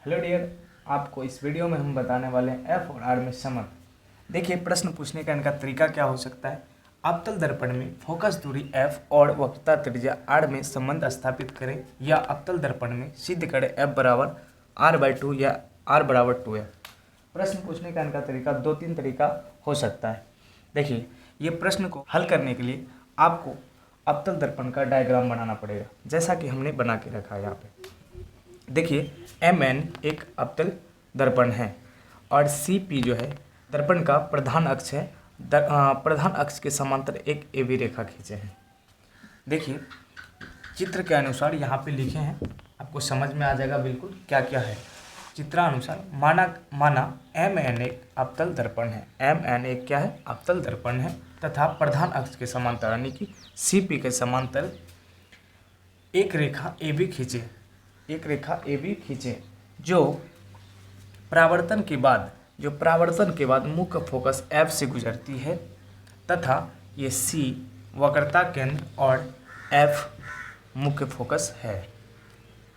Hello dear, आपको इस video में हम बताने वाले हैं एफ और आर में संबंध। देखिए, प्रश्न पूछने का इनका तरीका क्या हो सकता है। अवतल दर्पण में फोकस दूरी एफ और वक्रता त्रिज्या आर में संबंध स्थापित करें, या अवतल दर्पण में सिद्ध करें एफ बराबर r/2 या r बराबर 2 है। प्रश्न पूछने का इनका तरीका 2-3 तरीका हो सकता है। देखिए, ये प्रश्न को हल करने के लिए आपको अवतल दर्पण का डायग्राम बनाना पड़ेगा, जैसा कि हमने बना के रखा है यहाँ पे। देखिए, MN एक अवतल दर्पण है और CP जो है दर्पण का प्रधान अक्ष है। प्रधान अक्ष के समांतर एक AB रेखा खींचे हैं। देखिए, चित्र के अनुसार यहाँ पे लिखे हैं, आपको समझ में आ जाएगा बिल्कुल क्या क्या है। चित्रानुसार माना MN एक अवतल दर्पण है। MN एक क्या है? अवतल दर्पण है तथा प्रधान अक्ष के समांतर यानी कि CP के समांतर एक रेखा AB खींचे जो परावर्तन के बाद मुख्य फोकस F से गुजरती है तथा ये C वक्रता केंद्र और F मुख्य फोकस है।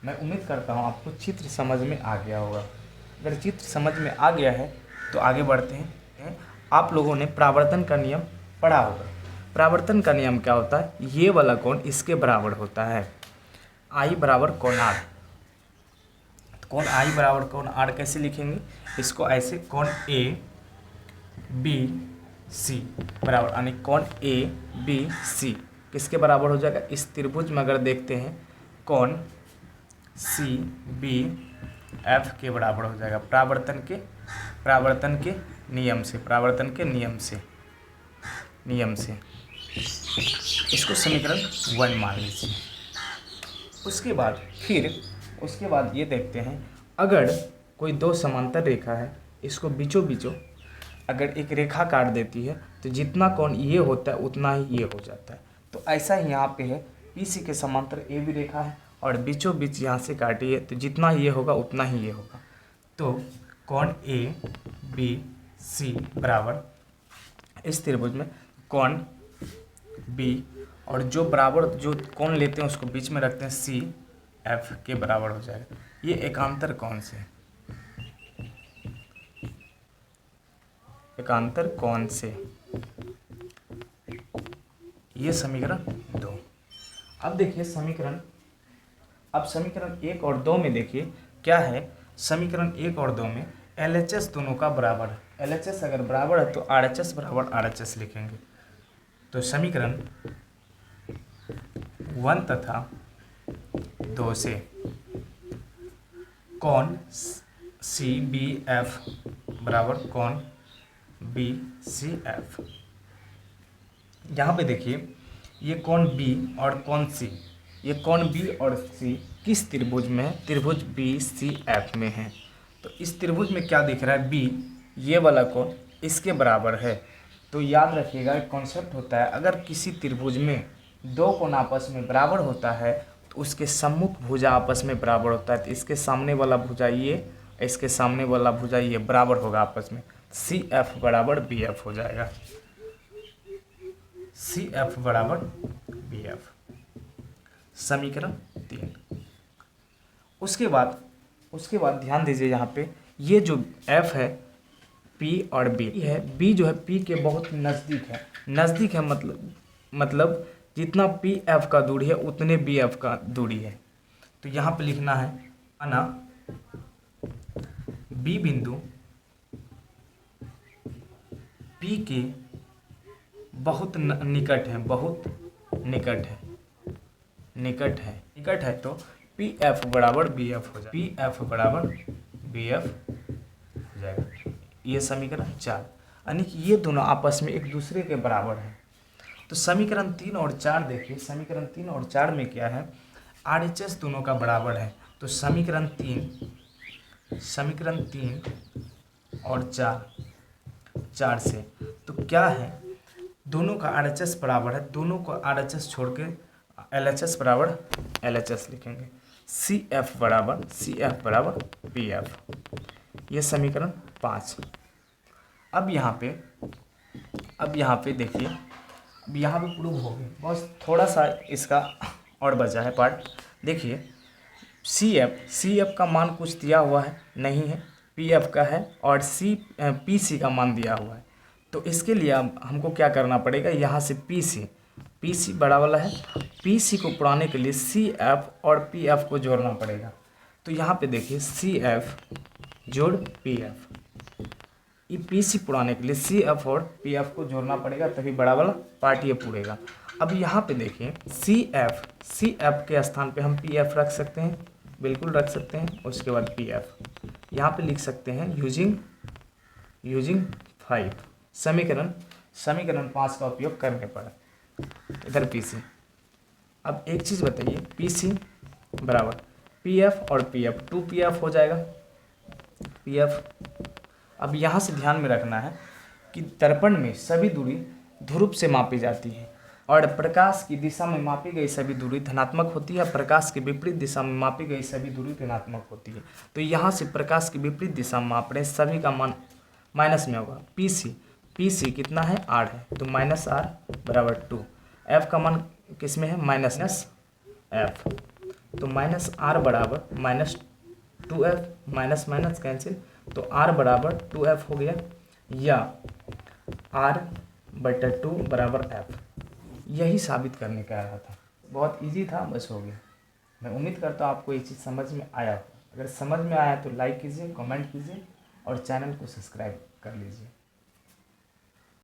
मैं उम्मीद करता हूँ आपको चित्र समझ में आ गया होगा। अगर चित्र समझ में आ गया है तो आगे बढ़ते हैं। आप लोगों ने परावर्तन का नियम पढ़ा होगा। परावर्तन का नियम क्या होता है? ये वाला कोण इसके बराबर होता है, I बराबर कोण R। कोण I बराबर कोण R कैसे लिखेंगे? इसको ऐसे, कोण A B C बराबर, यानी कोण A B C किसके बराबर हो जाएगा? इस त्रिभुज में अगर देखते हैं, कोण C B F के बराबर हो जाएगा परावर्तन के नियम से। इसको समीकरण 1 मान लीजिए। उसके बाद ये देखते हैं, अगर कोई दो समांतर रेखा है, इसको बीचों अगर एक रेखा काट देती है तो जितना कोण ये होता है उतना ही ये हो जाता है। तो ऐसा ही यहाँ पे है, PC के समांतर AB रेखा है और बीचों बीच यहाँ से काटी है तो जितना ये होगा उतना ही ये होगा। तो कोण A B C बराबर, इस त्रिभुज में कोण B और जो कोण लेते हैं उसको बीच में रखते हैं, C F के बराबर हो जाएगा। ये एकांतर कोण से ये समीकरण 2। अब देखिए समीकरण 1 और 2 में देखिए क्या है। समीकरण 1 और 2 में LHS दोनों का बराबर है। LHS अगर बराबर है तो RHS बराबर RHS लिखेंगे। तो समीकरण 1 तथा 2 से कोण CBF बराबर कोण BCF। यहाँ पे देखिए, ये कोण B और कोण C, ये कोण B और C किस त्रिभुज में है? त्रिभुज BCF में है। तो इस त्रिभुज में क्या दिख रहा है? B, ये वाला कोण इसके बराबर है। तो याद रखिएगा, एक कॉन्सेप्ट होता है, अगर किसी त्रिभुज में दो कोण आपस में बराबर होता है तो उसके सम्मुख भुजा आपस में बराबर होता है। तो इसके सामने वाला भुजा ये, इसके सामने वाला भुजा ये बराबर होगा आपस में। CF बराबर BF हो जाएगा। CF बराबर BF, समीकरण 3। उसके बाद ध्यान दीजिए, यहाँ पे ये जो F है, P और B है। B जो है P के बहुत नज़दीक है, मतलब जितना PF का दूरी है उतने BF का दूरी है। तो यहाँ पे लिखना है, माना B बिंदु P के बहुत निकट है तो PF बराबर BF हो जाएगा। ये समीकरण 4, यानी कि ये दोनों आपस में एक दूसरे के बराबर हैं। तो समीकरण 3 और 4 देखिए। समीकरण 3 और 4 में क्या है? RHS दोनों का बराबर है। तो समीकरण 3 और 4 से तो क्या है? दोनों का RHS बराबर है, दोनों को RHS छोड़ के LHS बराबर LHS लिखेंगे। CF बराबर PF, ये समीकरण 5। अब यहाँ पे देखिए, अब यहाँ पे प्रूव हो गया, बस थोड़ा सा इसका और बचा है पार्ट। देखिए, सी एफ का मान कुछ दिया हुआ है नहीं है, पी एफ का है और पी सी का मान दिया हुआ है। तो इसके लिए अब हमको क्या करना पड़ेगा, यहाँ से पी सी बड़ा वाला है, पी सी को पुराने के लिए सी एफ और पी एफ को जोड़ना पड़ेगा। तो यहाँ पे देखिए सी एफ जोड़ पी एफ, ये पी सी पुराने के लिए सी एफ और पी एफ को जोड़ना पड़ेगा, तभी बड़ा वाला पार्ट ये पूरेगा। अब यहाँ पे देखिए सी एफ के स्थान पे हम पी एफ रख सकते हैं, बिल्कुल रख सकते हैं। उसके बाद पी एफ यहाँ पे लिख सकते हैं यूजिंग 5 समीकरण 5 का उपयोग करने पर। इधर पी सी, अब एक चीज़ बताइए, पी सी बराबर पी एफ और पी एफ, 2 पी एफ हो जाएगा पी एफ। अब यहाँ से ध्यान में रखना है कि दर्पण में सभी दूरी ध्रुव से मापी जाती है और प्रकाश की दिशा में मापी गई सभी दूरी धनात्मक होती है, प्रकाश की विपरीत दिशा में मापी गई सभी दूरी ऋणात्मक होती है। तो यहाँ से प्रकाश की विपरीत दिशा में माप रहे सभी का मान माइनस में होगा। पी सी कितना है, आर है, तो माइनस आर बराबर 2। एफ का मान किस में है, माइनस एफ, तो माइनस आर बराबर minus 2f, minus minus cancel, तो r बराबर 2f हो गया, या r/2 बराबर f। यही साबित करने का रहा था, बहुत इजी था, बस हो गया। मैं उम्मीद करता हूँ आपको ये चीज़ समझ में आया हो। अगर समझ में आया तो लाइक कीजिए, कमेंट कीजिए और चैनल को सब्सक्राइब कर लीजिए।